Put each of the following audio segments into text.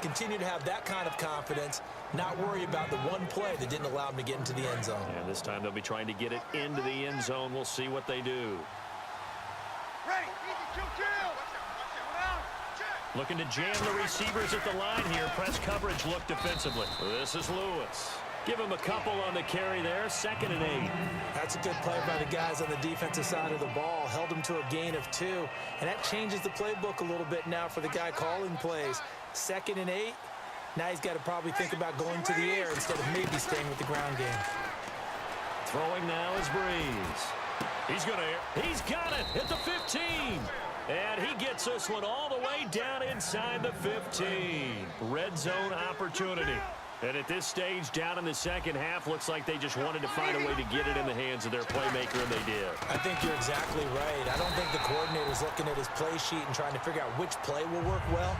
Continue to have that kind of confidence, not worry about the one play that didn't allow him to get into the end zone. And this time they'll be trying to get it into the end zone. We'll see what they do. Looking to jam the receivers at the line here. Press coverage look defensively. This is Lewis. Give him a couple on the carry there. 2nd and 8. That's a good play by the guys on the defensive side of the ball. Held him to a gain of 2. And that changes the playbook a little bit now for the guy calling plays. 2nd and 8. Now he's got to probably think about going to the air instead of maybe staying with the ground game. Throwing now is Breeze. He's got it at the 15. And he gets this one all the way down inside the 15. Red zone opportunity. And at this stage, down in the second half, looks like they just wanted to find a way to get it in the hands of their playmaker, and they did. I think you're exactly right. I don't think the coordinator's looking at his play sheet and trying to figure out which play will work well.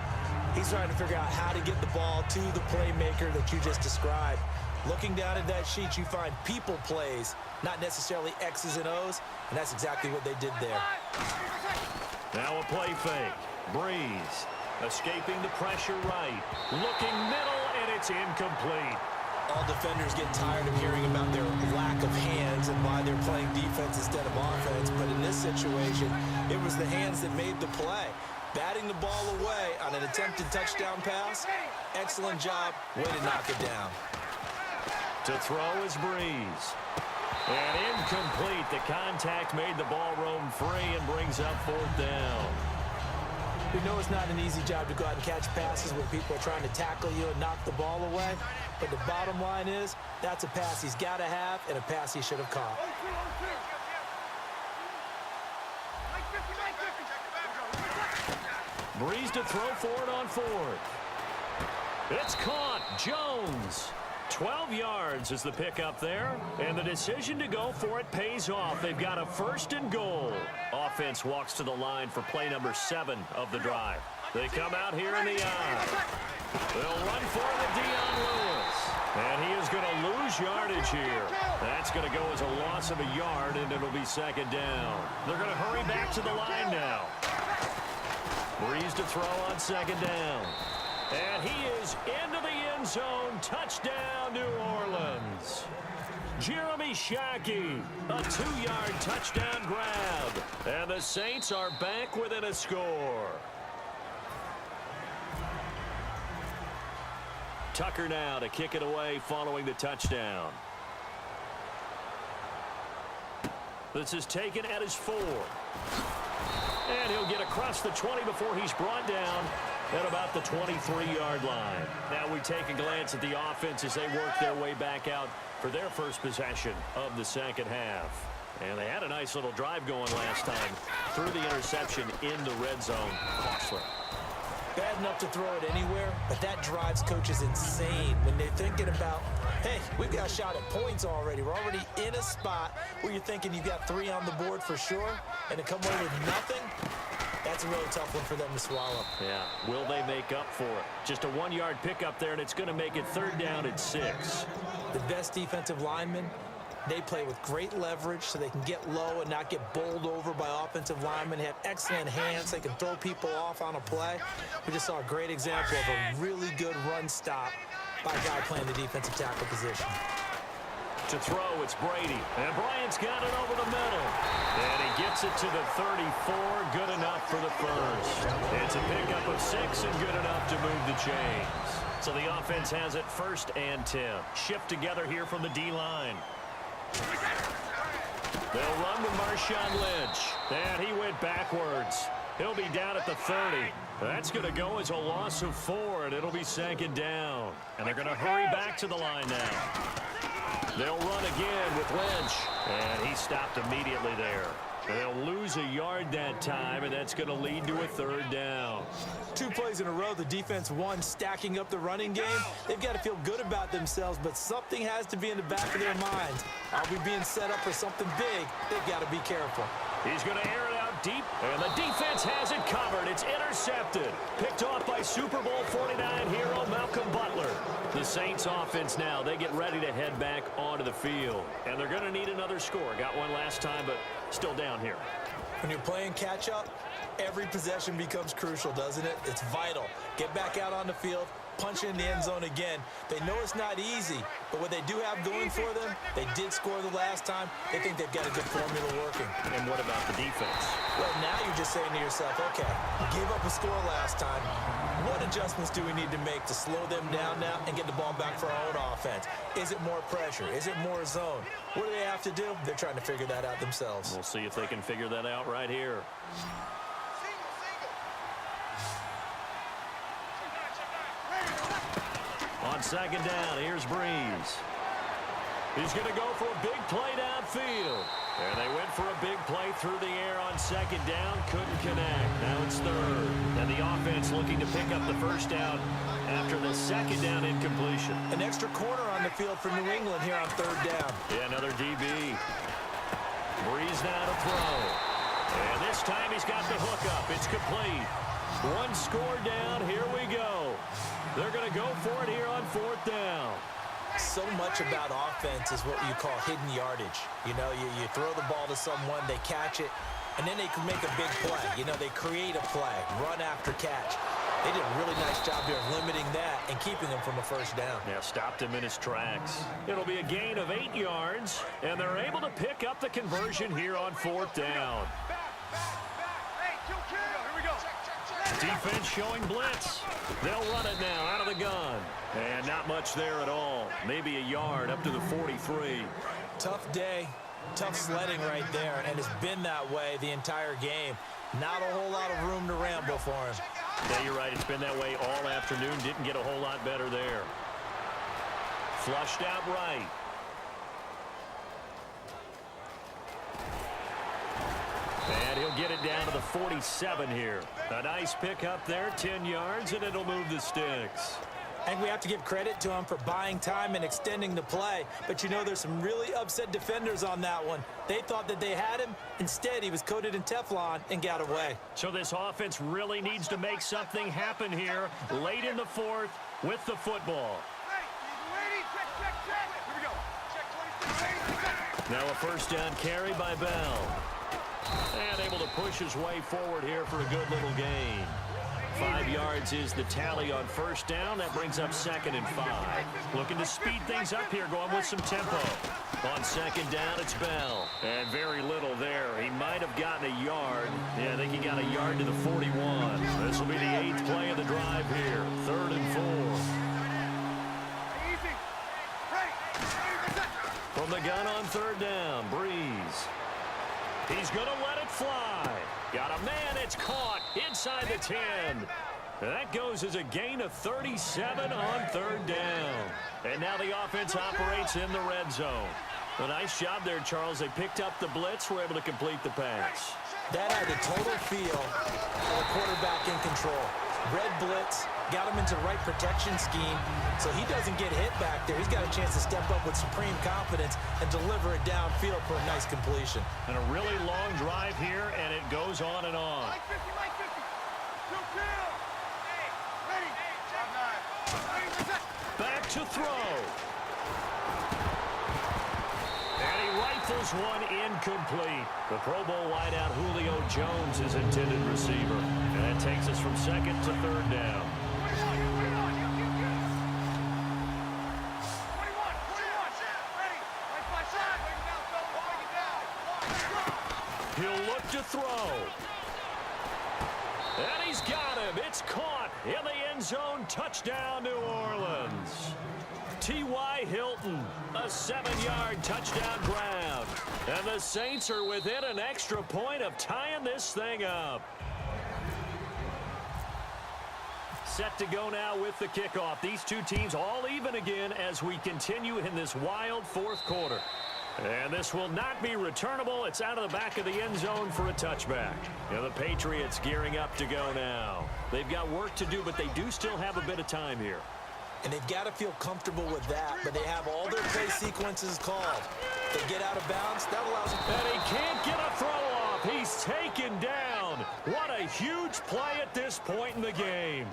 He's trying to figure out how to get the ball to the playmaker that you just described. Looking down at that sheet, you find people plays, not necessarily X's and O's, and that's exactly what they did there. Now a play fake. Breeze escaping the pressure right. Looking middle, and it's incomplete. All defenders get tired of hearing about their lack of hands and why they're playing defense instead of offense. But in this situation, it was the hands that made the play. Batting the ball away on an attempted touchdown pass. Excellent job. Way to knock it down. To throw is Breeze. And incomplete. The contact made the ball roam free and brings up 4th down. We know it's not an easy job to go out and catch passes when people are trying to tackle you and knock the ball away. But the bottom line is, that's a pass he's got to have and a pass he should have caught. Breeze to throw for it on 4th. It's caught. Jones. 12 yards is the pickup there, and the decision to go for it pays off. They've got a 1st and goal. Offense walks to the line for play number 7 of the drive. They come out here in the eye. They'll run for the Dion Lewis, and he is going to lose yardage here. That's going to go as a loss of a yard, and it'll be 2nd down. They're going to hurry back to the line now. Breeze to throw on 2nd down. And he is into the end zone. Touchdown, New Orleans. Jeremy Shockey, a 2-yard touchdown grab. And the Saints are back within a score. Tucker now to kick it away following the touchdown. This is taken at his 4. And he'll get across the 20 before he's brought down at about the 23-yard line. Now we take a glance at the offense as they work their way back out for their first possession of the second half. And they had a nice little drive going last time through the interception in the red zone. Costly. Bad enough to throw it anywhere, but that drives coaches insane when they're thinking about, hey, we've got a shot at points already. We're already in a spot where you're thinking you've got 3 on the board for sure, and to come away with nothing, that's a really tough one for them to swallow. Yeah, will they make up for it? Just a 1-yard pickup there, and it's going to make it 3rd down at 6. The best defensive linemen, they play with great leverage so they can get low and not get bowled over by offensive linemen. They have excellent hands. They can throw people off on a play. We just saw a great example of a really good run stop by a guy playing the defensive tackle position. To throw, it's Brady. And Bryant's got it over the middle. And he gets it to the 34. Good enough for the first. It's a pickup of 6 and good enough to move the chains. So the offense has it 1st and 10. Shift together here from the D-line. They'll run with Marshawn Lynch. And he went backwards. He'll be down at the 30. That's going to go as a loss of 4, and it'll be 2nd down. And they're going to hurry back to the line now. They'll run again with Lynch. And he stopped immediately there. They'll lose a yard that time, and that's going to lead to a 3rd down. 2 plays in a row, the defense won, stacking up the running game. They've got to feel good about themselves, but something has to be in the back of their minds. Are we being set up for something big? They've got to be careful. He's going to air it out deep, and the defense has it covered. It's intercepted. Picked off by Super Bowl 49 hero Malcolm Butler. The Saints offense now, they get ready to head back onto the field. And they're going to need another score. Got one last time, but still down here. When you're playing catch-up, every possession becomes crucial, doesn't it? It's vital. Get back out on the field, punching in the end zone again. They know it's not easy, but what they do have going for them, they did score the last time. They think they've got a good formula working. And what about the defense? Well, now you're just saying to yourself, okay, we gave up a score last time. What adjustments do we need to make to slow them down now and get the ball back for our own offense? Is it more pressure? Is it more zone? What do they have to do? They're trying to figure that out themselves. We'll see if they can figure that out right here. On second down, here's Breeze. He's going to go for a big play downfield. And they went for a big play through the air on second down. Couldn't connect. Now it's third. And the offense looking to pick up the first down after the second down incompletion. An extra corner on the field for New England here on third down. Yeah, another DB. Breeze now to throw. And this time he's got the hook up. It's complete. One score down. Here we go. They're going to go for it here on fourth down. So much about offense is what you call hidden yardage. You know, you throw the ball to someone, they catch it, and then they can make a big play. You know, they create a play, run after catch. They did a really nice job here of limiting that and keeping him from a first down. Yeah, stopped him in his tracks. It'll be a gain of 8 yards, and they're able to pick up the conversion here on fourth down. Defense showing blitz. They'll run it now out of the gun. And not much there at all. Maybe a yard up to the 43. Tough day, tough sledding right there, and it's been that way the entire game. Not a whole lot of room to ramble for him. Yeah, you're right. It's been that way all afternoon. Didn't get a whole lot better there. Flushed out right. And he'll get it down to the 47 here. A nice pick up there, 10 yards, and it'll move the sticks. I think we have to give credit to him for buying time and extending the play. But, you know, there's some really upset defenders on that one. They thought that they had him. Instead, he was coated in Teflon and got away. So this offense really needs to make something happen here late in the fourth with the football. Now a first down carry by Bell. And able to push his way forward here for a good little gain. 5 yards is the tally on first down. That brings up 2nd and 5. Looking to speed things up here, going with some tempo. On second down, it's Bell. And very little there. He might have gotten a yard. Yeah, I think he got a yard to the 41. This will be the 8th play of the drive here. 3rd and 4. From the gun on third down, Breeze. He's going to let it fly. Got a man, it's caught inside the 10. That goes as a gain of 37 on third down. And now the offense operates in the red zone. A nice job there, Charles. They picked up the blitz, were able to complete the pass. That had the total feel of a quarterback in control. Red blitz, got him into the right protection scheme, so he doesn't get hit back there. He's got a chance to step up with supreme confidence and deliver it downfield for a nice completion. And a really long drive here, and it goes on and on. Back to throw. And he rifles one incomplete. The Pro Bowl wideout Julio Jones is intended receiver. And that takes us from 2nd to 3rd down. He'll look to throw. And he's got him. It's caught in the end zone. Touchdown, New Orleans. T.Y. Hilton, a 7-yard touchdown grab. And the Saints are within an extra point of tying this thing up. Set to go now with the kickoff. These two teams all even again as we continue in this wild fourth quarter. And this will not be returnable. It's out of the back of the end zone for a touchback. And the Patriots gearing up to go now. They've got work to do, but they do still have a bit of time here. And they've got to feel comfortable with that, but they have all their play sequences called. They get out of bounds, that allows them. And he can't get a throw off. He's taken down. What a huge play at this point in the game.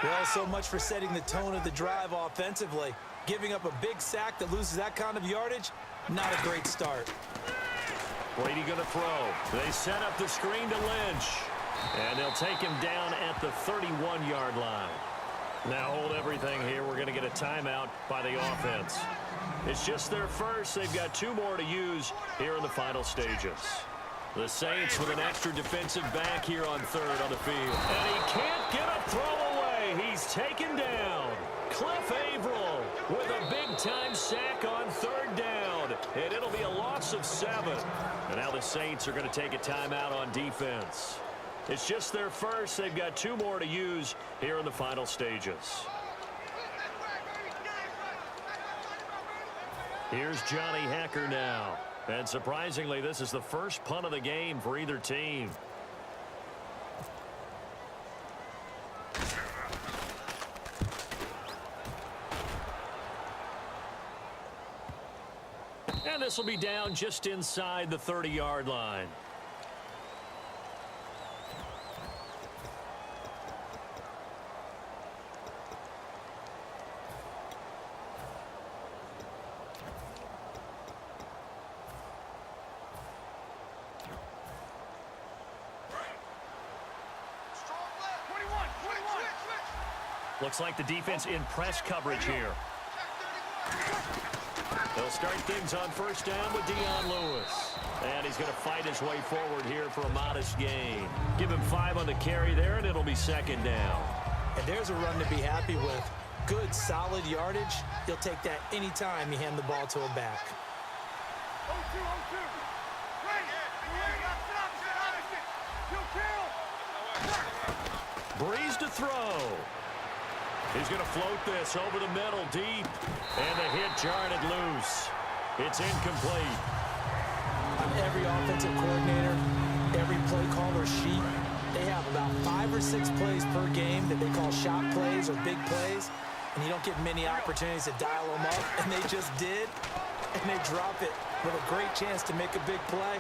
Well, so much for setting the tone of the drive offensively. Giving up a big sack that loses that kind of yardage, not a great start. Brady going to throw. They set up the screen to Lynch. And they'll take him down at the 31-yard line. Now hold everything here. We're going to get a timeout by the offense. It's just their first. They've got 2 more to use here in the final stages. The Saints with an extra defensive back here on third on the field. And he can't get a throw away. He's taken down. Cliff Averill with a big-time sack on third down. And it'll be a loss of 7. And now the Saints are going to take a timeout on defense. It's just their first. They've got 2 more to use here in the final stages. Here's Johnny Hecker now. And surprisingly, this is the first punt of the game for either team. And this will be down just inside the 30-yard line. Looks like the defense in press coverage here. They'll start things on first down with Dion Lewis. And he's going to fight his way forward here for a modest gain. Give him 5 on the carry there, and it'll be second down. And there's a run to be happy with. Good, solid yardage. He'll take that anytime you hand the ball to a back. Breeze to throw. He's going to float this over the middle deep. And the hit jarred it loose. It's incomplete. On every offensive coordinator, every play caller sheet, they have about 5 or 6 plays per game that they call shot plays or big plays. And you don't get many opportunities to dial them up. And they just did. And they drop it with a great chance to make a big play.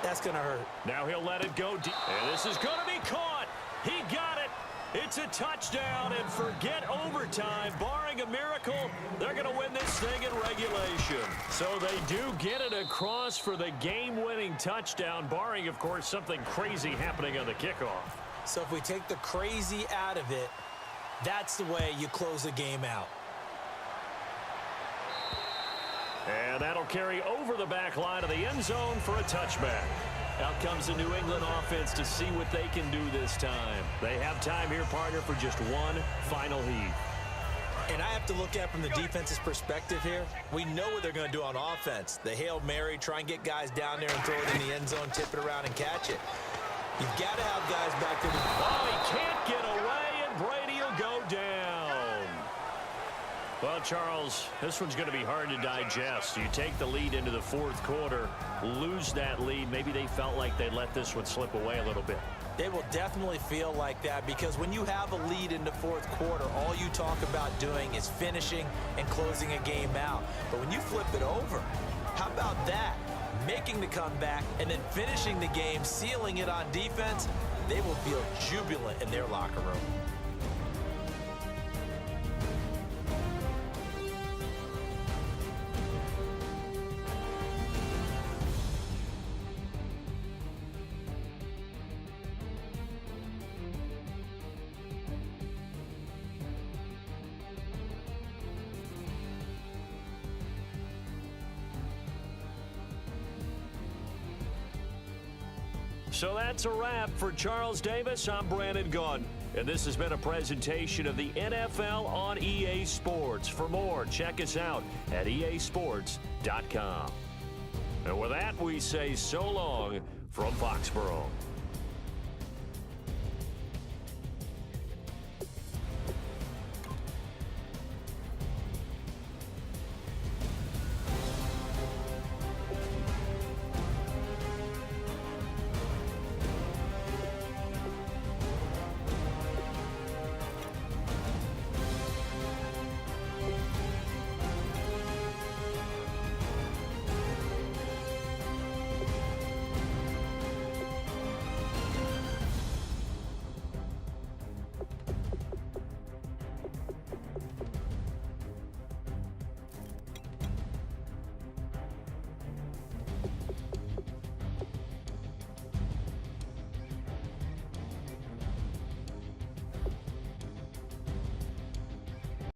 That's going to hurt. Now he'll let it go deep. And this is going to be caught. He got it. It's a touchdown, and forget overtime. Barring a miracle, they're going to win this thing in regulation. So they do get it across for the game-winning touchdown, barring, of course, something crazy happening on the kickoff. So if we take the crazy out of it, that's the way you close the game out. And that'll carry over the back line of the end zone for a touchback. Out comes the New England offense to see what they can do this time. They have time here, partner, for just one final heat. And I have to look at from the defense's perspective here. We know what they're going to do on offense. The Hail Mary, try and get guys down there and throw it in the end zone, tip it around and catch it. You've got to have guys back there. Oh, he can't get away, and Brady will go down. Well, Charles, this one's going to be hard to digest. You take the lead into the fourth quarter, lose that lead. Maybe they felt like they let this one slip away a little bit. They will definitely feel like that because when you have a lead in the fourth quarter, all you talk about doing is finishing and closing a game out. But when you flip it over, how about that? Making the comeback and then finishing the game, sealing it on defense, they will feel jubilant in their locker room. So that's a wrap for Charles Davis. I'm Brandon Gaudin, and this has been a presentation of the NFL on EA Sports. For more, check us out at easports.com. And with that, we say so long from Foxborough.